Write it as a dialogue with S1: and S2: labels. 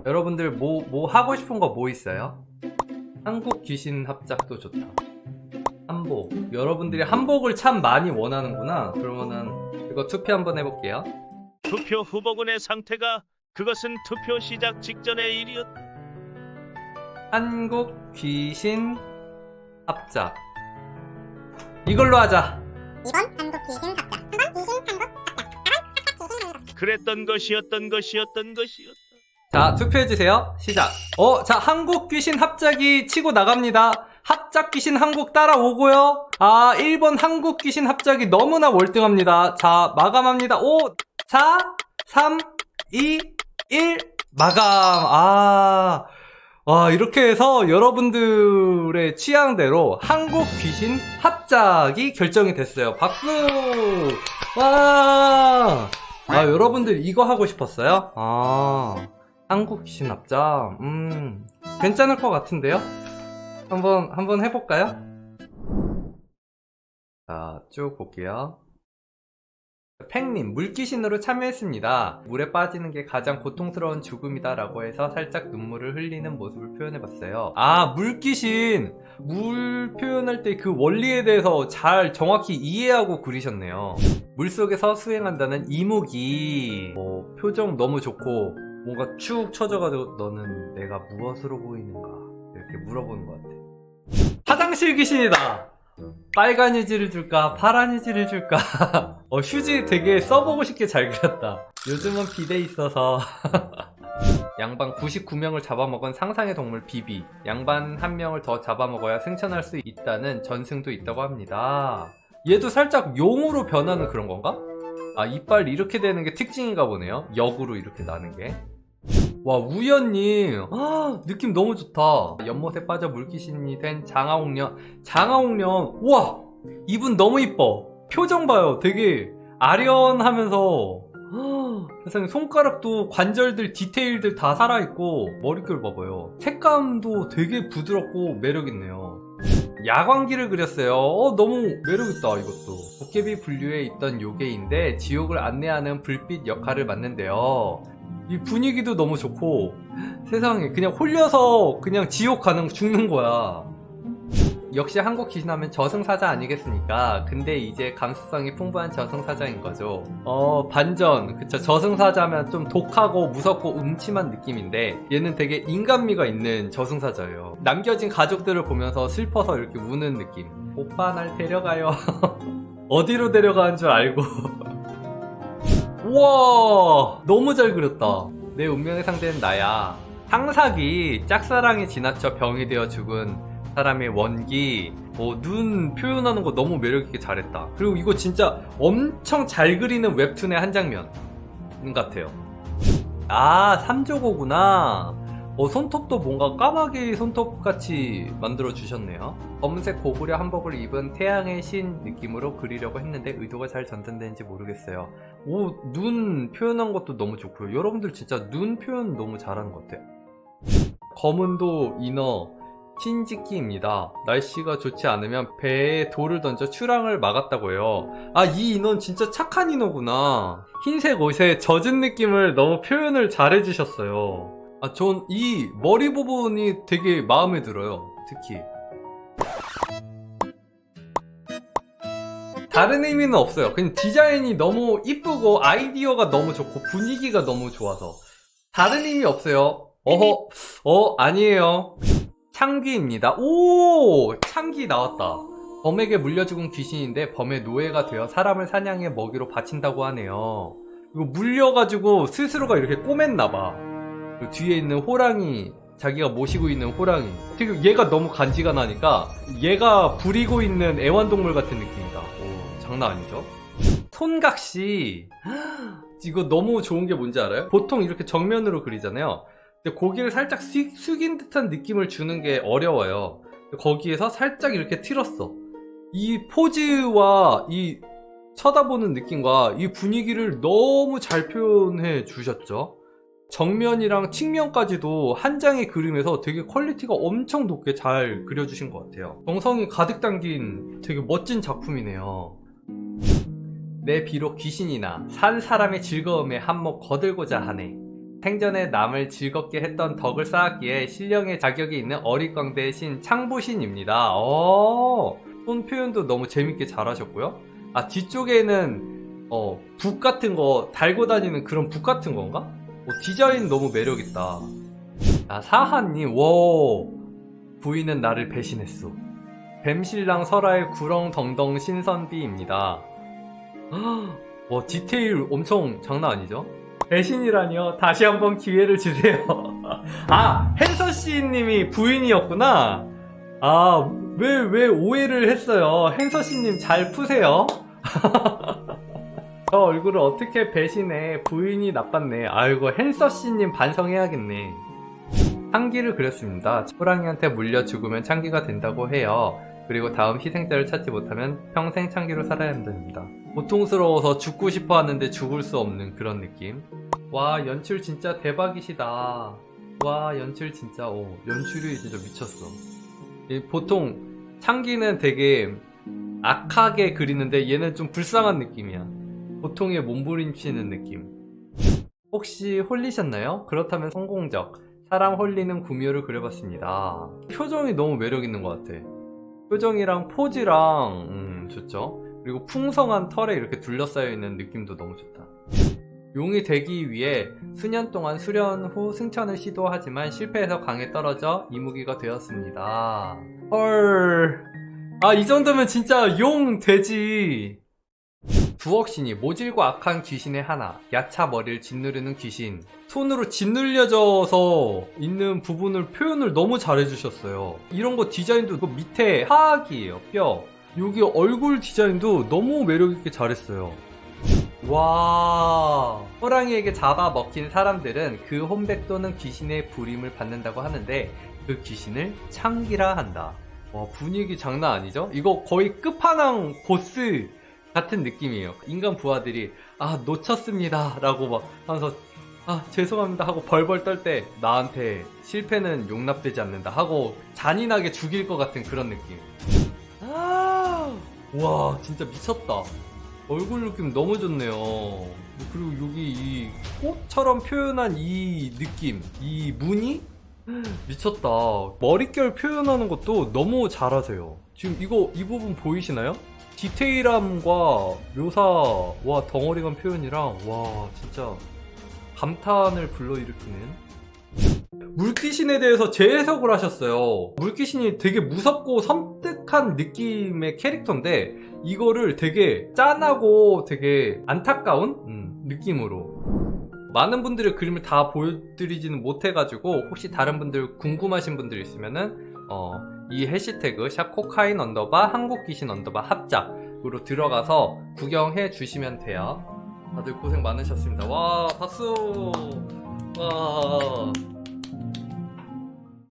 S1: 여러분들 뭐 하고 싶은 거 뭐 있어요? 한국 귀신 합작도 좋다. 한복. 여러분들이 한복을 참 많이 원하는구나. 그러면은 이거 투표 한번 해볼게요.
S2: 투표 후보군의 상태가 그것은 투표 시작 직전의 일이었다.
S1: 한국 귀신 합작. 이걸로 하자.
S3: 2번 한국 귀신 합작. 3번 귀신 한국 합작.
S2: 그랬던 것이었던 것이었던 것이었다.
S1: 자, 투표해주세요. 시작. 자, 한국 귀신 합작이 치고 나갑니다. 합작 귀신 한국 따라오고요. 1번 한국 귀신 합작이 너무나 월등합니다. 자, 마감합니다. 5, 4, 3, 2, 1, 마감. 이렇게 해서 여러분들의 취향대로 한국 귀신 합작이 결정이 됐어요. 박수! 와! 여러분들 이거 하고 싶었어요? 한국 귀신 합작. 괜찮을 것 같은데요? 한번 해볼까요? 자, 쭉 볼게요. 팽님, 물귀신으로 참여했습니다. 물에 빠지는 게 가장 고통스러운 죽음이다 라고 해서 살짝 눈물을 흘리는 모습을 표현해봤어요. 물귀신! 물 표현할 때 그 원리에 대해서 잘 정확히 이해하고 그리셨네요. 물속에서 수행한다는 이무기. 표정 너무 좋고 뭔가 축 처져가지고 너는 내가 무엇으로 보이는가 이렇게 물어보는 것 같아. 화장실 귀신이다. 빨간 휴지를 줄까 파란 휴지를 줄까. 휴지 되게 써보고 싶게 잘 그렸다. 요즘은 비대 있어서. 양반 99명을 잡아먹은 상상의 동물 비비. 양반 1명을 더 잡아먹어야 승천할 수 있다는 전승도 있다고 합니다. 얘도 살짝 용으로 변하는 그런 건가? 이빨 이렇게 되는 게 특징인가 보네요. 역으로 이렇게 나는 게. 와, 우연님. 느낌 너무 좋다. 연못에 빠져 물귀신이 된 장하옥년. 우와, 이분 너무 이뻐. 표정 봐요. 되게 아련하면서 세상에, 손가락도 관절들 디테일들 다 살아있고 머릿결 봐봐요. 색감도 되게 부드럽고 매력있네요. 야광기를 그렸어요. 너무 매력있다. 이것도 도깨비 분류에 있던 요괴인데 지옥을 안내하는 불빛 역할을 맡는데요. 이 분위기도 너무 좋고 세상에 그냥 홀려서 그냥 지옥 가는 죽는 거야. 역시 한국 귀신하면 저승사자 아니겠습니까? 근데 이제 감수성이 풍부한 저승사자인 거죠. 반전. 그쵸, 저승사자면 좀 독하고 무섭고 음침한 느낌인데 얘는 되게 인간미가 있는 저승사자예요. 남겨진 가족들을 보면서 슬퍼서 이렇게 우는 느낌. 오빠 날 데려가요. 어디로 데려가는 줄 알고. 우와, 너무 잘 그렸다. 내 운명의 상대는 나야. 상삭이 짝사랑에 지나쳐 병이 되어 죽은 사람의 원기. 눈 표현하는 거 너무 매력있게 잘했다. 그리고 이거 진짜 엄청 잘 그리는 웹툰의 한 장면 같아요. 3조고구나. 손톱도 뭔가 까마귀 손톱같이 만들어 주셨네요. 검은색 고구려 한복을 입은 태양의 신 느낌으로 그리려고 했는데 의도가 잘 전달되는지 모르겠어요. 눈 표현한 것도 너무 좋고요. 여러분들 진짜 눈 표현 너무 잘하는 것 같아요. 검은도 이너 신지끼입니다. 날씨가 좋지 않으면 배에 돌을 던져 출항을 막았다고 해요. 이 인어는 진짜 착한 인어구나. 흰색 옷에 젖은 느낌을 너무 표현을 잘 해주셨어요. 전 이 머리 부분이 되게 마음에 들어요. 특히 다른 의미는 없어요. 그냥 디자인이 너무 이쁘고 아이디어가 너무 좋고 분위기가 너무 좋아서 다른 의미 없어요. 아니에요. 창귀입니다. 창귀 나왔다. 범에게 물려 죽은 귀신인데 범의 노예가 되어 사람을 사냥해 먹이로 바친다고 하네요. 이거 물려가지고 스스로가 이렇게 꼬맸나봐. 뒤에 있는 호랑이, 자기가 모시고 있는 호랑이, 되게 얘가 너무 간지가 얘가 부리고 있는 애완동물 같은 느낌이다. 장난 아니죠? 손각시. 이거 너무 좋은 게 뭔지 알아요? 보통 이렇게 정면으로 그리잖아요. 근데 고개를 살짝 숙인 듯한 느낌을 주는 게 어려워요. 거기에서 살짝 이렇게 틀었어. 이 포즈와 이 쳐다보는 느낌과 이 분위기를 너무 잘 표현해 주셨죠. 정면이랑 측면까지도 한 장의 그림에서 되게 퀄리티가 엄청 높게 잘 그려주신 것 같아요. 정성이 가득 담긴 되게 멋진 작품이네요. 내 비록 귀신이나 산 사람의 즐거움에 한몫 거들고자 하네. 생전에 남을 즐겁게 했던 덕을 쌓았기에 신령의 자격이 있는 어릿광대의 신 창부신입니다. 손 표현도 너무 재밌게 잘하셨고요. 아, 뒤쪽에는 북 같은 거 달고 다니는 그런 북 같은 건가? 디자인 너무 매력있다. 아, 사하님, 부인은 나를 배신했소. 뱀신랑 설아의 구렁덩덩 신선비입니다. 와, 디테일 엄청 장난 아니죠? 배신이라니요? 다시 한번 기회를 주세요. 아, 헨서씨님이 부인이었구나. 아, 왜 오해를 했어요? 헨서씨님 잘 푸세요. 저 얼굴을 어떻게 배신해? 부인이 나빴네. 아이고, 헨서씨님 반성해야겠네. 창기를 그렸습니다. 호랑이한테 물려 죽으면 창기가 된다고 해요. 그리고 다음 희생자를 찾지 못하면 평생 창기로 살아야 한답니다. 고통스러워서 죽고 싶어 하는데 죽을 수 없는 그런 느낌. 와, 연출 진짜 대박이시다. 와, 연출 진짜 연출이 진짜 미쳤어. 보통 창기는 되게 악하게 그리는데 얘는 좀 불쌍한 느낌이야. 보통의 몸부림치는 느낌. 혹시 홀리셨나요? 그렇다면 성공적. 사람 홀리는 구미호를 그려봤습니다. 표정이 너무 매력있는 것 같아. 표정이랑 포즈랑 좋죠. 그리고 풍성한 털에 이렇게 둘러싸여 있는 느낌도 너무 좋다. 용이 되기 위해 수년 동안 수련 후 승천을 시도하지만 실패해서 강에 떨어져 이무기가 되었습니다. 헐. 아, 이 정도면 진짜 용 되지. 두억신이 모질고 악한 귀신의 하나, 야차 머리를 짓누르는 귀신. 손으로 짓눌려져서 있는 부분을 표현을 너무 잘해주셨어요. 이런 거 디자인도 그 밑에 하악이에요, 뼈. 여기 얼굴 디자인도 너무 매력있게 잘했어요. 와, 호랑이에게 잡아먹힌 사람들은 그 혼백 또는 귀신의 부림을 받는다고 하는데 그 귀신을 창기라 한다. 와, 분위기 장난 아니죠? 이거 거의 끝판왕 보스 같은 느낌이에요. 인간 부하들이 놓쳤습니다 라고 막 하면서 죄송합니다 하고 벌벌 떨 때 나한테 실패는 용납되지 않는다 하고 잔인하게 죽일 것 같은 그런 느낌. 와, 진짜 미쳤다. 얼굴 느낌 너무 좋네요. 그리고 여기 이 꽃처럼 표현한 이 느낌, 이 무늬? 미쳤다. 머릿결 표현하는 것도 너무 잘하세요. 지금 이 부분 보이시나요? 디테일함과 묘사와 덩어리감 표현이랑 와, 진짜 감탄을 불러일으키는. 물귀신에 대해서 재해석을 하셨어요. 물귀신이 되게 무섭고 섬뜩한 느낌의 캐릭터인데 이거를 되게 짠하고 되게 안타까운 느낌으로. 많은 분들의 그림을 다 보여드리지는 못해가지고 혹시 다른 분들 궁금하신 분들 있으면은 이 해시태그 샵코카인 한국귀신 합작으로 들어가서 구경해 주시면 돼요. 다들 고생 많으셨습니다. 와, 박수. 와.